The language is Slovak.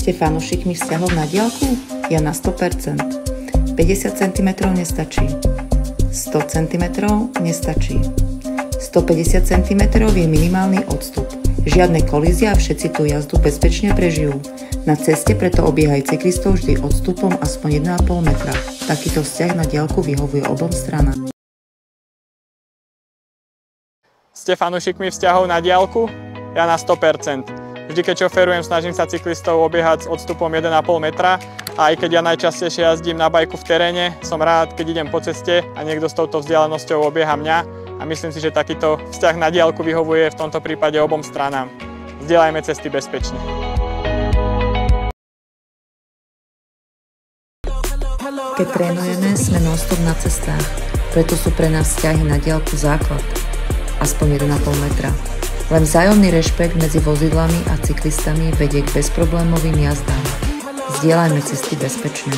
Ste fanúšikmi vzťahov na diaľku? Ja na 100%. 50 cm nestačí. 100 cm nestačí. 150 cm je minimálny odstup. Žiadne kolízie a všetci tú jazdu bezpečne prežijú. Na ceste preto obiehaj cyklistov vždy odstupom aspoň 1,5 metra. Takýto vzťah na diaľku vyhovuje obom stranám. Ste fanúšikmi vzťahov na diaľku? Ja na 100%. Vždy, keď šoferujem, snažím sa cyklistov obiehať s odstupom 1,5 metra. A aj keď ja najčastejšie jazdím na bajku v teréne, som rád, keď idem po ceste a niekto s touto vzdialenosťou obieha mňa. A myslím si, že takýto vzťah na diaľku vyhovuje v tomto prípade obom stranám. Zdieľajme cesty bezpečne. Keď trénujeme, sme non-stop na cestách, preto sú pre nás vzťahy na diaľku základ. Aspoň 1,5 metra. Len vzájomný rešpekt medzi vozidlami a cyklistami vedie k bezproblémovým jazdám. Zdieľajme cesty bezpečne.